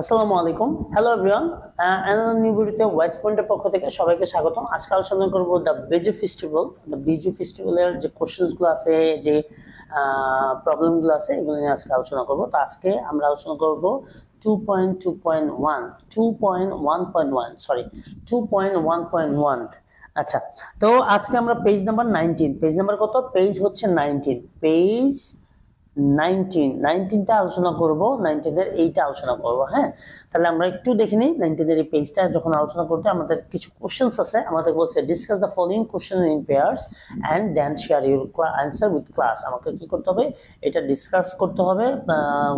আসসালামু আলাইকুম। Hello everyone. Another new ভিডিওতে ওয়াইস পয়েন্টের পক্ষ থেকে সবাইকে স্বাগতম। আজকে আলোচনা করব the Biju festival. The Biju ফেস্টিভ্যালের যে কোশ্চেন্সগুলো আছে, যে প্রবলেমগুলো আছে, এগুলো নিয়ে আজকে আলোচনা করব। তো আজকে আমরা আলোচনা করব 2.2.1 2.1.1 সরি 2.1.1। আচ্ছা, তো আজকে আমরা পেজ নাম্বার 19, পেজ নাম্বার কত? পেজ হচ্ছে 19, পেজ 19টা আলোচনা করব, 19 এর এইটা আলোচনা করব। হ্যাঁ, তাহলে আমরা একটু দেখে নিই 19 এর এই পেজটা। যখন আলোচনা করতে আমাদের কিছু কোশ্চেন্স আছে, আমাদের বলছে discuss the following question in pairs and then share your answer with class. আমাকে কি করতে হবে? এটা ডিসকাস করতে হবে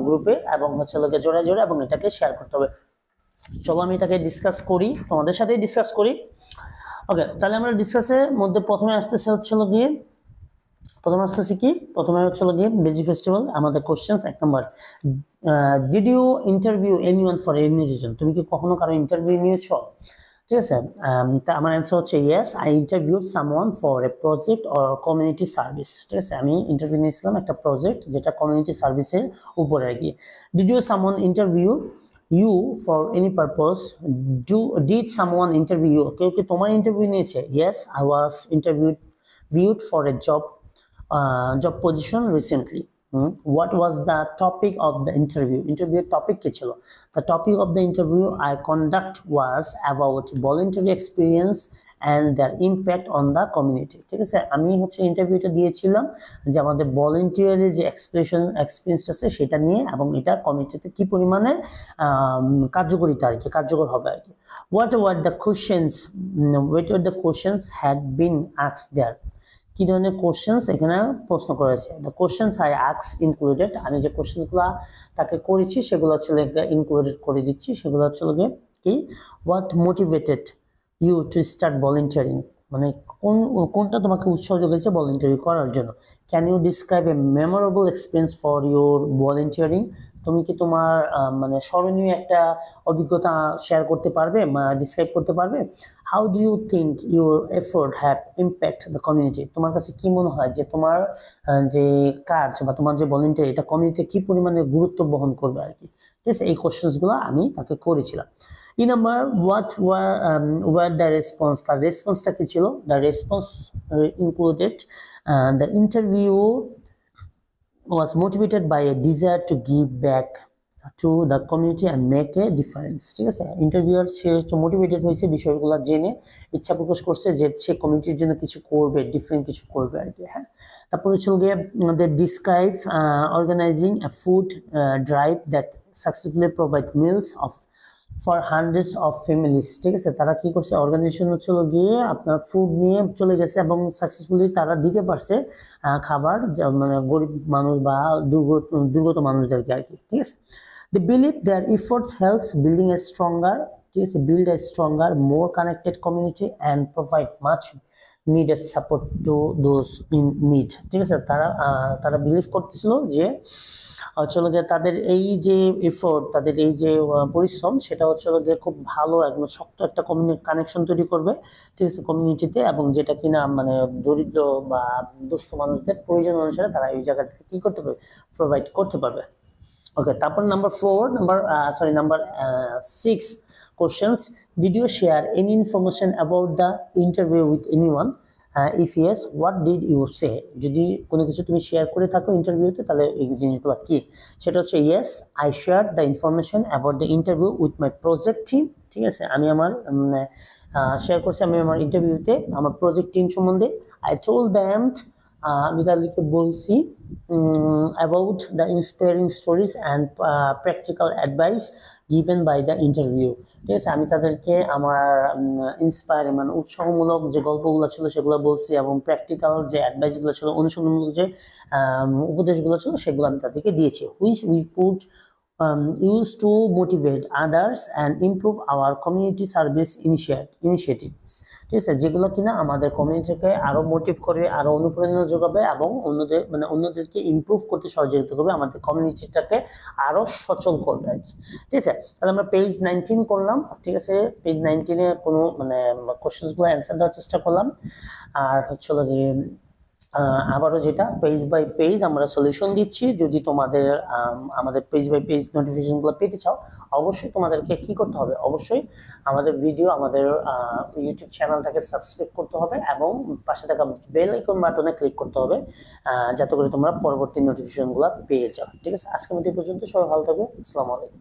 গ্রুপে, এবং হচ্ছে লোকে জোড়া জোড়া, এবং এটাকে শেয়ার করতে হবে। চলো আমি এটাকে ডিসকাস করি, তোমাদের সাথেই ডিসকাস করি। ওকে, তাহলে আমরা ডিসকাসের মধ্যে প্রথমে আসতেছে হচ্ছে গিয়ে প্রথমে হচ্ছে গিয়ে বেজি ফেস্টিভ্যাল। আমাদের questions 1 number, did you interview anyone for any reason? তুমি কি কখনো কারো ইন্টারভিউ নিয়েছো? ঠিক আছে, তা আমার অ্যান্সার হচ্ছে yes, I interviewed someone for a project or community service. ঠিক আছে, আমি ইন্টারভিউ নিয়েছিলাম একটা প্রজেক্ট যেটা কমিউনিটি সার্ভিসের উপরে আর কি। Did you someone interview you for any purpose? Did someone interview you? কেউ কি তোমার ইন্টারভিউ নিয়েছে? Yes, I was viewed for a job position recently. What was the topic of the interview? Interview topic কি ছিল? The topic of the interview I conduct was about voluntary experience and their impact on the community. ঠিক আছে, আমি হচ্ছে ইন্টারভিউটা দিয়েছিলাম যে আমাদের ভলান্টিয়ারের যে এক্সপিরিয়েন্সটা আছে সেটা নিয়ে, এবং এটা কমিউনিটিতে কি পরিমাণে কার্যকরিতা আর কি, কার্যকর হবে আর কি। What were the questions had been asked there? কি ধরনের কোশ্চেন্স এখানে প্রশ্ন করেছে? The questions I ask included, আমি যে কোশ্চেন্সগুলো তাকে করেছি সেগুলো হচ্ছে ইনক্লুডেড করে দিচ্ছি। সেগুলো হচ্ছে কি, what motivated you to start volunteering? মানে কোনটা তোমাকে উৎসাহ জোগাইছে ভলেন্টিয়ারিং করার জন্য? Can you describe a memorable experience for your volunteering? তুমি কি তোমার মানে স্মরণীয় একটা অভিজ্ঞতা শেয়ার করতে পারবে, ডিসক্রাইব করতে পারবে? How do you think your effort have impact the community? তোমার কাছে কি মনে হয় যে তোমার যে কাজ বা তোমার যে ভলেন্টিয়ার, এটা কমিউনিটি কি পরিমাণে গুরুত্ব বহন করবে আর কি? ঠিক আছে, এই কোশ্চেন্সগুলো আমি তাকে করেছিলাম। E number, what were the response? তার রেসপন্সটা কি ছিল? The response included the interview was motivated by a desire to give back to the community and make a difference. ঠিক আছে, ইন্টারভিউয়ার সে মোটিভেটেড হয়েছে বিষয়গুলো জেনে, ইচ্ছা প্রকাশ করছে যে সে কমিউনিটির জন্য কিছু করবে, ডিফারেন্ট কিছু করবে আর কি। হ্যাঁ, তারপরে হচ্ছে গিয়ে আমাদের describe organizing a food drive that successfully provide meals of for hundreds of families. ঠিক আছে, তারা কি করছে? অর্গানাইজেশন হচ্ছে গিয়ে আপনার ফুড নিয়ে চলে গেছে এবং সাকসেসফুলি তারা দিতে পারছে খাবার, মানে গরিব মানুষ বা দুর্গত মানুষদেরকে আর কি। ঠিক আছে, they believe their efforts helps building a stronger, ঠিক আছে, build a stronger, more connected community and provide much needed support to those in need. ঠিক আছে, তারা বিলিভ করতেছিল যে হচ্ছে গিয়ে তাদের এই যে এফোর্ট, তাদের এই যে পরিশ্রম, সেটা হচ্ছে গিয়ে খুব ভালো একদম শক্ত একটা কানেকশন তৈরি করবে, ঠিক আছে, কমিউনিটিতে, এবং যেটা কিনা মানে দরিদ্র বা দুস্থ মানুষদের প্রয়োজন অনুসারে তারা এই জায়গা থেকে কি করতে পারবে? প্রোভাইড করতে পারবে। ওকে, তারপর number 6 questions, did you share any information about the interview with anyone? If yes, what did you say? যদি কোনো কিছু তুমি শেয়ার করে থাকো ইন্টারভিউতে, তাহলে এই জিনিসগুলো কি? সেটা হচ্ছে yes, I share the information about the interview with my project team. ঠিক আছে, আমি আমার শেয়ার করছি আমি আমার ইন্টারভিউতে আমার প্রজেক্ট টিম সম্বন্ধে। আই টোল্ড দ্যাম, আমি তাদেরকে বলছি about the inspiring stories and practical advice given by the interview. ঠিক আছে, আমি তাদেরকে আমার ইন্সপায়ারিং মানে উৎসাহমূলক যে গল্পগুলো ছিল সেগুলো বলছি, এবং প্র্যাকটিক্যাল যে অ্যাডভাইসগুলো ছিল, অনুশীলনমূলক যে উপদেশগুলো ছিল, সেগুলো আমি তাদেরকে দিয়েছি। Which we could use to motivate others and improve our community service initiatives. ঠিক আছে, যেগুলো কিনা আমাদের কমিউনিটিকে আরো মোটিভ করবে, আরো অনুপ্রেরণা যোগাবে, এবং অন্যদেরকে ইমপ্রুভ করতে সহযোগিতা করবে, আমাদের কমিউনিটিটাকে আরো সচল করবে। ঠিক আছে, তাহলে আমরা পেজ 19 করলাম। ঠিক আছে, পেজ 19 এ কোনো মানে কোশ্চেন্স গুলো অ্যান্সার দেওয়ার চেষ্টা করলাম। আর হচ্ছে আবারও যেটা পেজ বাই পেজ আমরা সলিউশন দিচ্ছি। যদি তোমাদের আমাদের পেজ বাই পেজ নোটিফিকেশনগুলো পেতে চাও, অবশ্যই তোমাদেরকে কি করতে হবে, অবশ্যই আমাদের ভিডিও, আমাদের ইউটিউব চ্যানেলটাকে সাবস্ক্রাইব করতে হবে এবং পাশে থাকা বেল আইকন বাটনে ক্লিক করতে হবে, যাতে করে তোমরা পরবর্তী নোটিফিকেশনগুলো পেয়ে যাও। ঠিক আছে, আজকের মতো এই পর্যন্ত। সবাই ভালো থাকবে। আসসালামু আলাইকুম।